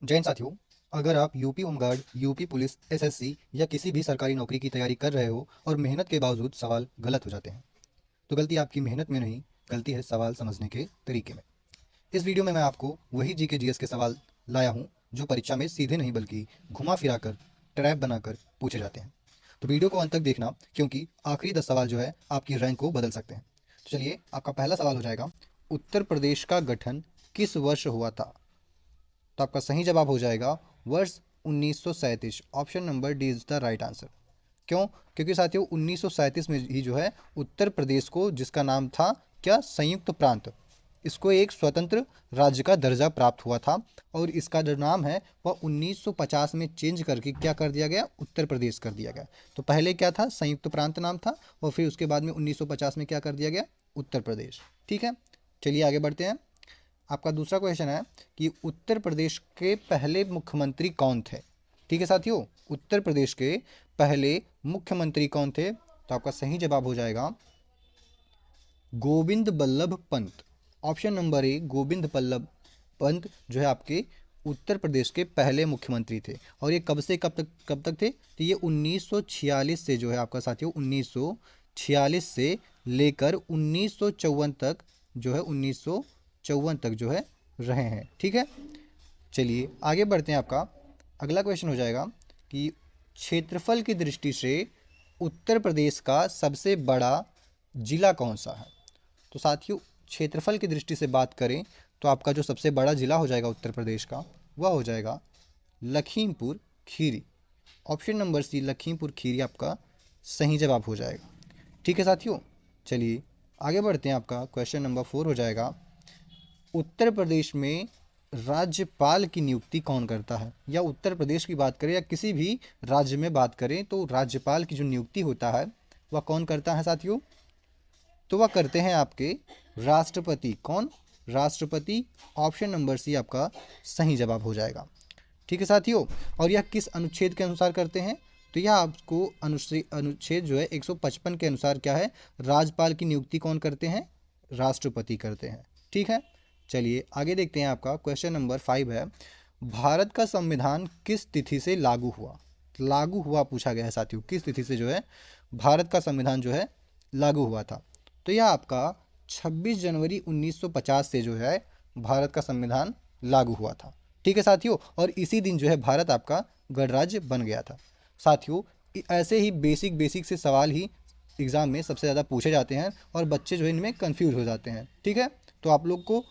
जैन साथियों, अगर आप UP home guard, UP police, SSC या किसी भी सरकारी नौकरी की तैयारी कर रहे हो और मेहनत के बावजूद सवाल गलत हो जाते हैं, तो गलती आपकी मेहनत में नहीं, गलती है सवाल समझने के तरीके में। इस वीडियो में मैं आपको वही जीके जीएस के सवाल लाया हूँ जो परीक्षा में सीधे नहीं बल्कि घुमा फिरा कर, ट्रैप बनाकर पूछे जाते हैं। तो वीडियो को अंत तक देखना, क्योंकि आखिरी 10 सवाल जो है आपकी रैंक को बदल सकते हैं। तो चलिए, आपका पहला सवाल हो जाएगा, उत्तर प्रदेश का गठन किस वर्ष हुआ था? तो आपका सही जवाब हो जाएगा वर्ष 1937। Option number D is the right answer. क्यों? क्योंकि साथियों 1937 में ही जो है उत्तर प्रदेश को, जिसका नाम था क्या, संयुक्त प्रांत, इसको एक स्वतंत्र राज्य का दर्जा प्राप्त हुआ था। और इसका जो नाम है वह 1950 में चेंज करके क्या कर दिया गया, उत्तर प्रदेश कर दिया गया। तो पहले क्या था, संयुक्त प्रांत नाम था, और फिर उसके बाद में 1950 में क्या कर दिया गया, उत्तर प्रदेश। ठीक है, चलिए आगे बढ़ते हैं। आपका दूसरा क्वेश्चन है कि उत्तर प्रदेश के पहले मुख्यमंत्री कौन थे? ठीक है साथियों, उत्तर प्रदेश के पहले मुख्यमंत्री कौन थे? तो आपका सही जवाब हो जाएगा Govind Ballabh Pant. Option number A, Govind Ballabh Pant जो है आपके उत्तर प्रदेश के पहले मुख्यमंत्री थे। और ये कब से कब तक थे? तो ये 1946 से जो है आपका साथियों 1946 से लेकर 1954 तक जो है 1954 तक जो है रहे हैं। ठीक है, चलिए आगे बढ़ते हैं। आपका अगला क्वेश्चन हो जाएगा कि क्षेत्रफल की दृष्टि से उत्तर प्रदेश का सबसे बड़ा जिला कौन सा है? तो साथियों क्षेत्रफल की दृष्टि से बात करें तो आपका जो सबसे बड़ा जिला हो जाएगा उत्तर प्रदेश का, वह हो जाएगा Lakhimpur Kheri. Option number C, Lakhimpur Kheri आपका सही जवाब हो जाएगा। ठीक है साथियों, चलिए आगे बढ़ते हैं। आपका क्वेश्चन नंबर 4 हो जाएगा, उत्तर प्रदेश में राज्यपाल की नियुक्ति कौन करता है? या उत्तर प्रदेश की बात करें या किसी भी राज्य में बात करें तो राज्यपाल की जो नियुक्ति होता है वह कौन करता है साथियों? तो वह करते हैं आपके राष्ट्रपति। कौन? राष्ट्रपति। ऑप्शन नंबर सी आपका सही जवाब हो जाएगा। ठीक है साथियों, और यह किस अनुच्छेद के अनुसार करते हैं? तो यह आपको अनुच्छेद जो है 155 के अनुसार क्या है, राज्यपाल की नियुक्ति कौन करते हैं? राष्ट्रपति करते हैं। ठीक है, चलिए आगे देखते हैं। आपका क्वेश्चन नंबर 5 है, भारत का संविधान किस तिथि से लागू हुआ? लागू हुआ पूछा गया है साथियों, किस तिथि से जो है भारत का संविधान जो है लागू हुआ था? तो यह आपका 26 जनवरी 1950 से जो है भारत का संविधान लागू हुआ था। ठीक है साथियों, और इसी दिन जो है भारत आपका गणराज्य बन गया था। साथियों ऐसे ही बेसिक बेसिक से सवाल ही एग्ज़ाम में सबसे ज़्यादा पूछे जाते हैं और बच्चे जो है इनमें कंफ्यूज हो जाते हैं। ठीक है, तो आप लोग को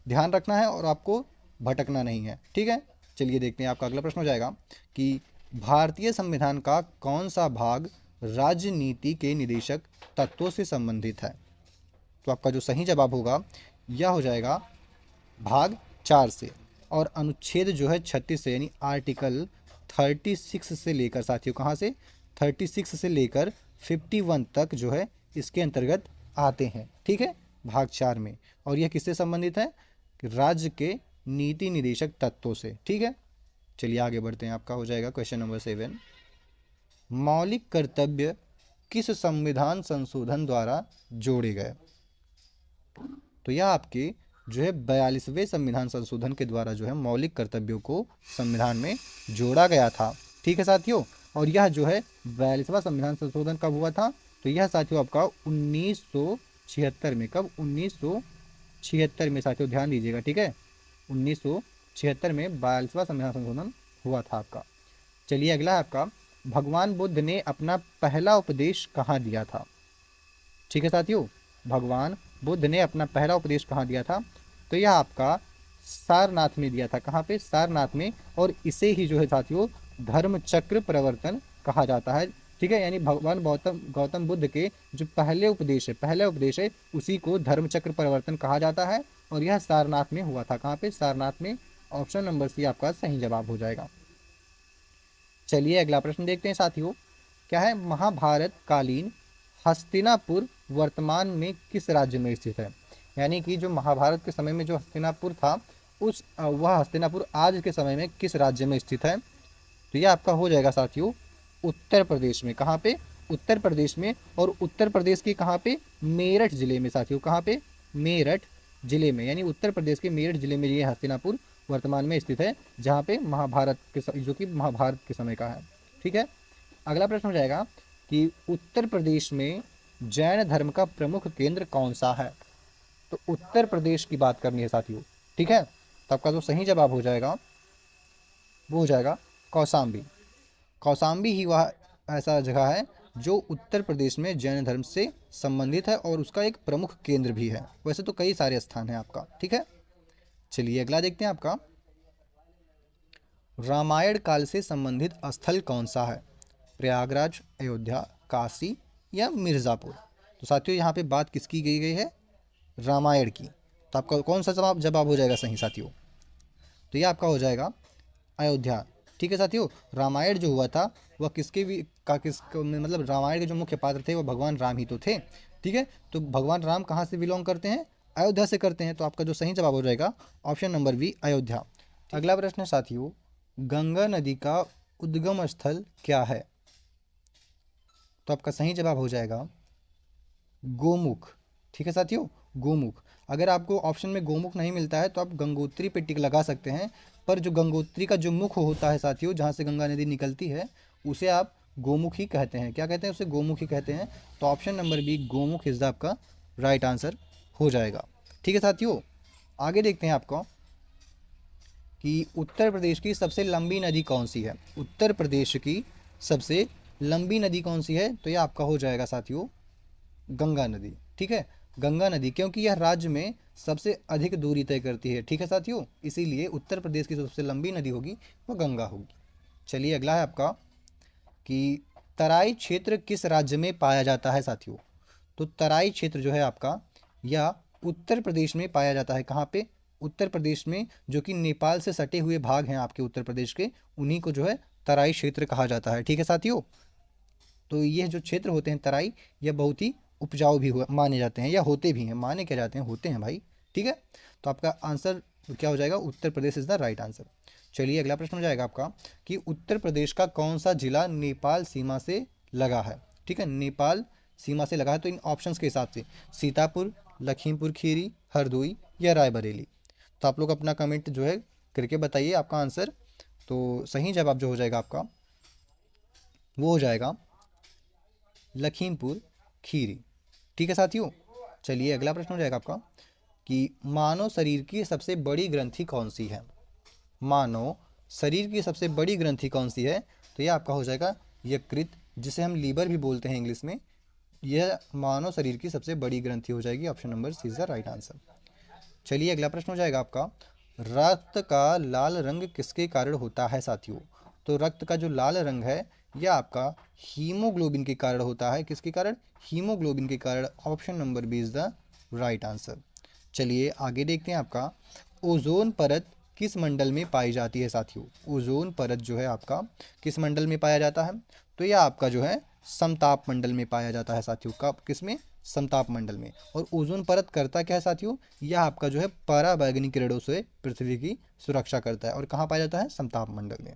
ध्यान रखना है और आपको भटकना नहीं है। ठीक है, चलिए देखते हैं। आपका अगला प्रश्न हो जाएगा कि भारतीय संविधान का कौन सा भाग राजनीति के निदेशक तत्वों से संबंधित है? तो आपका जो सही जवाब होगा यह हो जाएगा भाग 4 से। और अनुच्छेद जो है 36 से, यानी आर्टिकल 36 से लेकर साथियों, कहाँ से, 36 से लेकर 51 तक जो है इसके अंतर्गत आते हैं। ठीक है, भाग 4 में। और यह किससे संबंधित है? राज्य के नीति निदेशक तत्वों से। ठीक है, चलिए आगे बढ़ते हैं। आपका हो जाएगा क्वेश्चन नंबर 7, मौलिक कर्तव्य किस संविधान संशोधन द्वारा जोड़े गए? तो यह आपके जो है 42वें संविधान संशोधन के द्वारा जो है मौलिक कर्तव्यों को संविधान में जोड़ा गया था। ठीक है साथियों, और यह जो है 42वां संविधान संशोधन कब हुआ था? तो यह साथियों आपका 1976 में। कब? 1976 में साथियों, ध्यान दीजिएगा। ठीक है, 1976 में 42वां संविधान संशोधन हुआ था आपका। चलिए अगला है आपका, भगवान बुद्ध ने अपना पहला उपदेश कहाँ दिया था? ठीक है साथियों, भगवान बुद्ध ने अपना पहला उपदेश कहाँ दिया था? तो यह आपका सारनाथ में दिया था। कहाँ पे? सारनाथ में। और इसे ही जो है साथियों धर्म चक्र प्रवर्तन कहा जाता है। ठीक है, यानी भगवान गौतम गौतम बुद्ध के जो पहला उपदेश है उसी को धर्म चक्र प्रवर्तन कहा जाता है। और यह सारनाथ में हुआ था। कहाँ पे? सारनाथ में। ऑप्शन नंबर सी आपका सही जवाब हो जाएगा। चलिए अगला प्रश्न देखते हैं साथियों, क्या है, महाभारत कालीन हस्तिनापुर वर्तमान में किस राज्य में स्थित है? यानी कि जो महाभारत के समय में जो हस्तिनापुर था, वह हस्तिनापुर आज के समय में किस राज्य में स्थित है? तो यह आपका हो जाएगा साथियों उत्तर प्रदेश में। कहाँ पे? उत्तर प्रदेश में। और उत्तर प्रदेश के कहाँ पे? मेरठ जिले में साथियों। कहाँ पे? मेरठ जिले में, यानी उत्तर प्रदेश के मेरठ जिले में ये हस्तिनापुर वर्तमान में स्थित है, जहाँ पे महाभारत के जो कि महाभारत के समय का है। ठीक है, अगला प्रश्न हो जाएगा कि उत्तर प्रदेश में जैन धर्म का प्रमुख केंद्र कौन सा है। तो उत्तर प्रदेश की बात करनी है साथियों। ठीक है, तो आपका जो सही जवाब हो जाएगा वो हो जाएगा कौशाम्बी। कौशाम्बी ही वह ऐसा जगह है जो उत्तर प्रदेश में जैन धर्म से संबंधित है और उसका एक प्रमुख केंद्र भी है। वैसे तो कई सारे स्थान हैं आपका। ठीक है, चलिए अगला देखते हैं आपका, रामायण काल से संबंधित स्थल कौन सा है। प्रयागराज, अयोध्या, काशी या मिर्ज़ापुर। तो साथियों यहाँ पे बात किसकी की गई है, रामायण की। तो आपका कौन सा जवाब जवाब हो जाएगा सही साथियों। तो ये आपका हो जाएगा अयोध्या। ठीक है साथियों, रामायण जो हुआ था वह किसके भी का किस मतलब रामायण के जो मुख्य पात्र थे वो भगवान राम ही तो थे। ठीक है, तो भगवान राम कहाँ से बिलोंग करते हैं, अयोध्या से करते हैं। तो आपका जो सही जवाब हो जाएगा ऑप्शन नंबर बी, अयोध्या। अगला प्रश्न है साथियों, गंगा नदी का उद्गम स्थल क्या है। तो आपका सही जवाब हो जाएगा गोमुख। ठीक है साथियों, गोमुख। अगर आपको ऑप्शन में गोमुख नहीं मिलता है तो आप गंगोत्री पे टिक लगा सकते हैं, पर जो गंगोत्री का जो मुख होता है साथियों, जहाँ से गंगा नदी निकलती है, उसे आप गोमुख ही कहते हैं। क्या कहते हैं उसे, गोमुख ही कहते हैं। तो option number B, Gomukh is आपका राइट आंसर हो जाएगा। ठीक है साथियों, आगे देखते हैं आपको कि उत्तर प्रदेश की सबसे लंबी नदी कौन सी है। उत्तर प्रदेश की सबसे लंबी नदी कौन सी है। तो यह आपका हो जाएगा साथियों गंगा नदी। ठीक है, गंगा नदी, क्योंकि यह राज्य में सबसे अधिक दूरी तय करती है। ठीक है साथियों, इसीलिए उत्तर प्रदेश की सबसे लंबी नदी होगी वह गंगा होगी। चलिए अगला है आपका कि तराई क्षेत्र किस राज्य में पाया जाता है साथियों। तो तराई क्षेत्र जो है आपका यह उत्तर प्रदेश में पाया जाता है। कहाँ पे, उत्तर प्रदेश में, जो कि नेपाल से सटे हुए भाग हैं आपके उत्तर प्रदेश के, उन्हीं को जो है तराई क्षेत्र कहा जाता है। ठीक है साथियों, तो ये जो क्षेत्र होते हैं तराई, यह बहुत ही उपजाऊ भी हुआ माने जाते हैं, या होते भी हैं, माने क्या जाते हैं, होते हैं भाई। ठीक है, तो आपका आंसर क्या हो जाएगा, Uttar Pradesh is the right answer. चलिए अगला प्रश्न हो जाएगा आपका कि उत्तर प्रदेश का कौन सा जिला नेपाल सीमा से लगा है। ठीक है, नेपाल सीमा से लगा है। तो इन ऑप्शंस के हिसाब से सीतापुर, लखीमपुर खीरी, हरदोई या रायबरेली। तो आप लोग अपना कमेंट जो है करके बताइए आपका आंसर। तो सही जवाब जो हो जाएगा आपका वो हो जाएगा लखीमपुर खीरी। ठीक है साथियों, चलिए अगला प्रश्न हो जाएगा आपका कि मानव शरीर की सबसे बड़ी ग्रंथि कौन सी है। मानव शरीर की सबसे बड़ी ग्रंथि कौन सी है। तो यह आपका हो जाएगा यकृत, जिसे हम लीवर भी बोलते हैं इंग्लिश में। यह मानव शरीर की सबसे बड़ी ग्रंथि हो जाएगी। Option number C is the right answer. चलिए अगला प्रश्न हो जाएगा आपका, रक्त का लाल रंग किसके कारण होता है साथियों। तो रक्त का जो लाल रंग है यह आपका हीमोग्लोबिन के कारण होता है। किसके कारण, हीमोग्लोबिन के कारण। Option number B is the right answer. चलिए आगे देखते हैं आपका, ओजोन परत किस मंडल में पाई जाती है साथियों। ओजोन परत जो है आपका किस मंडल में पाया जाता है। तो यह आपका जो है समताप मंडल में पाया जाता है साथियों। कब, किसमें, समताप मंडल में। और ओजोन परत करता क्या है साथियों, यह आपका जो है पराबैंगनी किरणों से पृथ्वी की सुरक्षा करता है। और कहाँ पाया जाता है, समताप मंडल में।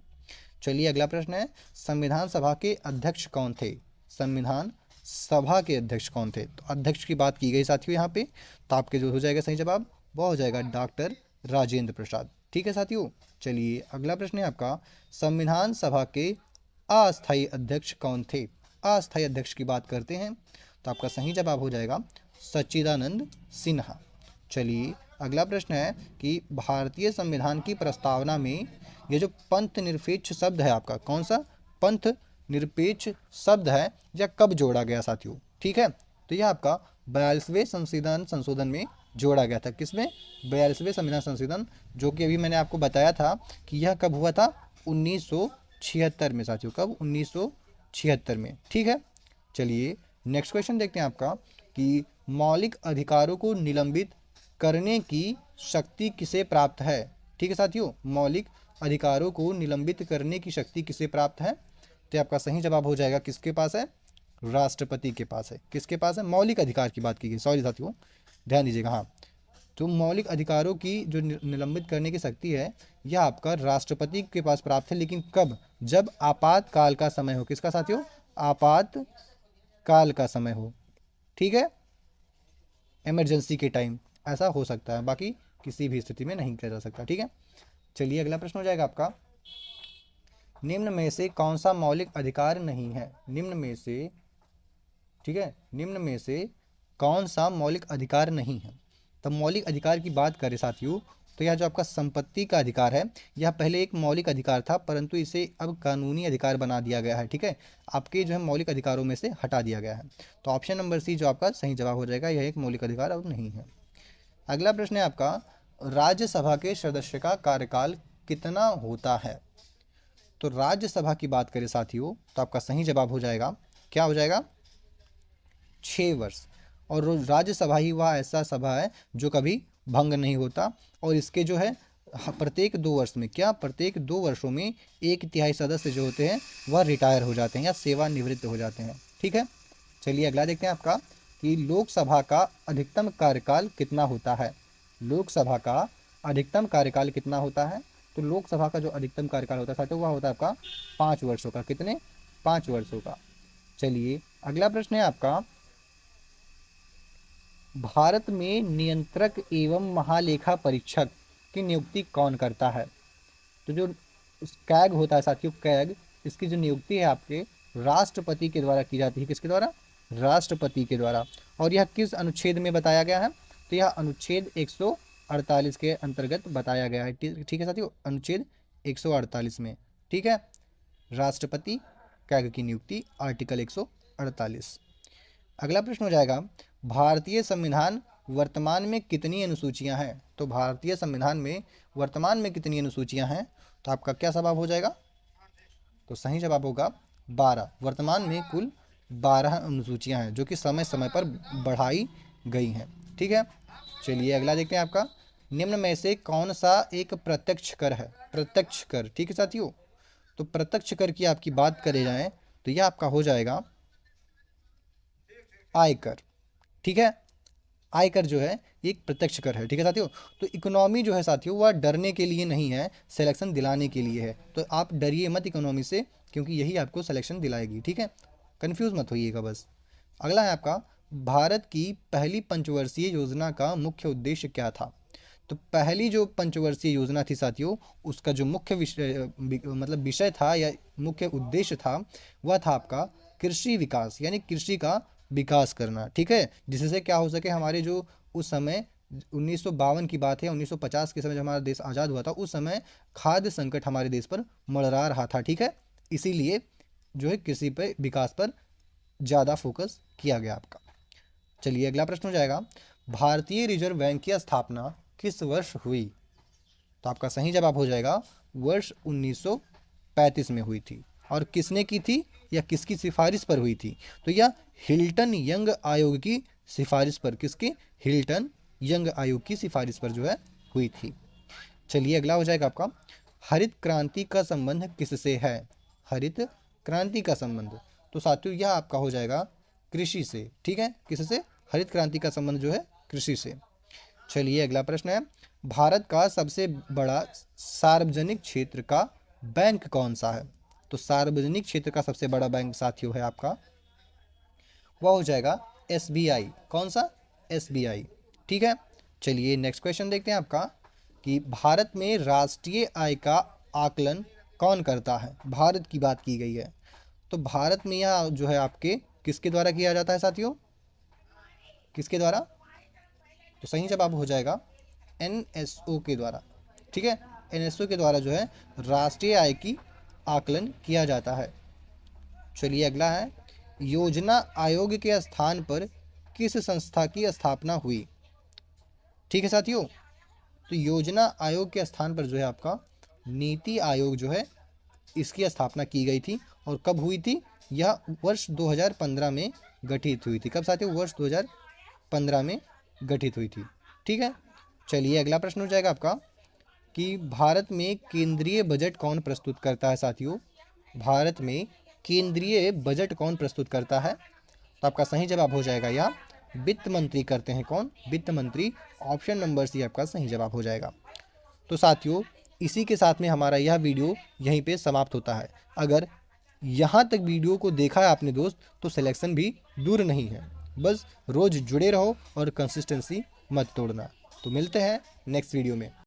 चलिए अगला प्रश्न है, संविधान सभा के अध्यक्ष कौन थे। संविधान सभा के अध्यक्ष कौन थे। तो अध्यक्ष की बात की गई साथियों यहाँ पे। तो आपके जो हो जाएगा सही जवाब वो हो जाएगा डॉक्टर राजेंद्र प्रसाद। ठीक है साथियों, चलिए अगला प्रश्न है आपका, संविधान सभा के अस्थायी अध्यक्ष कौन थे। अस्थायी अध्यक्ष की बात करते हैं तो आपका सही जवाब हो जाएगा सच्चिदानंद सिन्हा। चलिए अगला प्रश्न है कि भारतीय संविधान की प्रस्तावना में ये जो पंथ निरपेक्ष शब्द है आपका, कौन सा, पंथ निरपेक्ष शब्द है, यह कब जोड़ा गया साथियों। ठीक है, तो यह आपका 42वें संविधान संशोधन में जोड़ा गया था। किसमें, 42वें संविधान संशोधन, जो कि अभी मैंने आपको बताया था कि यह कब हुआ था, 1976 में साथियों। कब, 1976 में। ठीक है, चलिए नेक्स्ट क्वेश्चन देखते हैं आपका कि मौलिक अधिकारों को निलंबित करने की शक्ति किसे प्राप्त है। ठीक है साथियों, मौलिक अधिकारों को निलंबित करने की शक्ति किसे प्राप्त है। तो आपका सही जवाब हो जाएगा किसके पास है, राष्ट्रपति के पास है। किसके पास है, मौलिक अधिकार की बात की गई, सॉरी साथियों ध्यान दीजिएगा। हाँ, तो मौलिक अधिकारों की जो निलंबित करने की शक्ति है यह आपका राष्ट्रपति के पास प्राप्त है। लेकिन कब, जब आपातकाल का समय हो। किसका साथियों, आपातकाल का समय हो। ठीक है, इमरजेंसी के टाइम ऐसा हो सकता है, बाकी किसी भी स्थिति में नहीं किया जा सकता। ठीक है, चलिए अगला प्रश्न हो जाएगा आपका, निम्न में से कौन सा मौलिक अधिकार नहीं है? निम्न में से, ठीक है, निम्न में से कौन सा मौलिक अधिकार नहीं है? तब मौलिक अधिकार की बात करें साथियों, तो यह जो आपका संपत्ति का अधिकार है, यह पहले एक मौलिक अधिकार था, परंतु इसे अब कानूनी अधिकार बना दिया गया है। ठीक है, आपके जो है मौलिक अधिकारों में से हटा दिया गया है। तो ऑप्शन नंबर सी जो आपका सही जवाब हो जाएगा, यह एक मौलिक अधिकार अब नहीं है। अगला प्रश्न है आपका, राज्यसभा के सदस्य का कार्यकाल कितना होता है? तो राज्यसभा की बात करें साथियों, तो आपका सही जवाब हो जाएगा, क्या हो जाएगा? 6 वर्ष। और राज्यसभा ही वह ऐसा सभा है जो कभी भंग नहीं होता, और इसके जो है प्रत्येक 2 वर्ष में, क्या प्रत्येक 2 वर्षों में 1/3 सदस्य जो होते हैं वह रिटायर हो जाते हैं या सेवानिवृत्त हो जाते हैं। ठीक है, चलिए अगला देखते हैं आपका, कि लोकसभा का अधिकतम कार्यकाल कितना होता है? लोकसभा का अधिकतम कार्यकाल कितना होता है? तो लोकसभा का जो अधिकतम कार्यकाल होता है साथियों, वह होता है आपका 5 वर्षों का। कितने? 5 वर्षों का। चलिए अगला प्रश्न है आपका, भारत में नियंत्रक एवं महालेखा परीक्षक की नियुक्ति कौन करता है? तो जो कैग होता है साथियों, कैग, इसकी जो नियुक्ति है आपके राष्ट्रपति के द्वारा की जाती है। किसके द्वारा? राष्ट्रपति के द्वारा। और यह किस अनुच्छेद में बताया गया है? तो यह अनुच्छेद 148 के अंतर्गत बताया गया है। ठीक है साथियों, अनुच्छेद 148 में। ठीक है, राष्ट्रपति कैग की नियुक्ति आर्टिकल 148। अगला प्रश्न हो जाएगा, भारतीय संविधान वर्तमान में कितनी अनुसूचियां हैं? तो भारतीय संविधान में वर्तमान में कितनी अनुसूचियां हैं? तो आपका क्या जवाब हो जाएगा? तो सही जवाब होगा 12। वर्तमान में कुल 12 अनुसूचियां हैं जो कि समय समय पर बढ़ाई गई हैं। ठीक है, चलिए अगला देखते हैं आपका, निम्न में से कौन सा एक प्रत्यक्ष कर है? प्रत्यक्ष कर। ठीक है साथियों, तो प्रत्यक्ष कर की आपकी बात करे जाए तो यह आपका हो जाएगा आयकर। ठीक है, आयकर जो है एक प्रत्यक्ष कर है। ठीक है साथियों, तो इकोनॉमी जो है साथियों वह डरने के लिए नहीं है, सिलेक्शन दिलाने के लिए है। तो आप डरिए मत इकोनॉमी से, क्योंकि यही आपको सिलेक्शन दिलाएगी। ठीक है, कंफ्यूज मत होइएगा बस। अगला है आपका, भारत की पहली पंचवर्षीय योजना का मुख्य उद्देश्य क्या था? तो पहली जो पंचवर्षीय योजना थी साथियों, उसका जो मुख्य विषय मतलब विषय था या मुख्य उद्देश्य था, वह था आपका कृषि विकास, यानी कृषि का विकास करना। ठीक है, जिससे क्या हो सके, हमारे जो उस समय 1952 की बात है, 1950 के समय जब हमारा देश आज़ाद हुआ था, उस समय खाद्य संकट हमारे देश पर मंडरा रहा था। ठीक है, इसीलिए जो है कृषि पे विकास पर ज़्यादा फोकस किया गया आपका। चलिए अगला प्रश्न हो जाएगा, भारतीय रिजर्व बैंक की स्थापना किस वर्ष हुई? तो आपका सही जवाब हो जाएगा वर्ष 1935 में हुई थी। और किसने की थी या किसकी सिफारिश पर हुई थी? तो यह हिल्टन यंग आयोग की सिफारिश पर, किसकी? हिल्टन यंग आयोग की सिफारिश पर जो है हुई थी। चलिए अगला हो जाएगा आपका, हरित क्रांति का संबंध किससे है? हरित क्रांति का संबंध, तो साथियों यह आपका हो जाएगा कृषि से। ठीक है, किससे? हरित क्रांति का संबंध जो है कृषि से। चलिए अगला प्रश्न है, भारत का सबसे बड़ा सार्वजनिक क्षेत्र का बैंक कौन सा है? तो सार्वजनिक क्षेत्र का सबसे बड़ा बैंक साथियों है आपका, वह हो जाएगा SBI। कौन सा? SBI। ठीक है, चलिए नेक्स्ट क्वेश्चन देखते हैं आपका, कि भारत में राष्ट्रीय आय का आकलन कौन करता है? भारत की बात की गई है, तो भारत में यह जो है आपके किसके द्वारा किया जाता है साथियों? किसके द्वारा? तो सही जवाब हो जाएगा NSO के द्वारा। ठीक है, NSO के द्वारा जो है राष्ट्रीय आय की आकलन किया जाता है। चलिए अगला है, योजना आयोग के स्थान पर किस संस्था की स्थापना हुई? ठीक है साथियों, तो योजना आयोग के स्थान पर जो है आपका नीति आयोग जो है इसकी स्थापना की गई थी। और कब हुई थी? यह वर्ष 2015 में गठित हुई थी। कब साथियों? वर्ष 2015 में गठित हुई थी। ठीक है, चलिए अगला प्रश्न हो जाएगा आपका, कि भारत में केंद्रीय बजट कौन प्रस्तुत करता है साथियों? भारत में केंद्रीय बजट कौन प्रस्तुत करता है? तो आपका सही जवाब हो जाएगा या वित्त मंत्री करते हैं। कौन? वित्त मंत्री। ऑप्शन नंबर सी आपका सही जवाब हो जाएगा। तो साथियों इसी के साथ में हमारा यह वीडियो यहीं पे समाप्त होता है। अगर यहाँ तक वीडियो को देखा है आपने दोस्त, तो सिलेक्शन भी दूर नहीं है। बस रोज़ जुड़े रहो और कंसिस्टेंसी मत तोड़ना। तो मिलते हैं नेक्स्ट वीडियो में।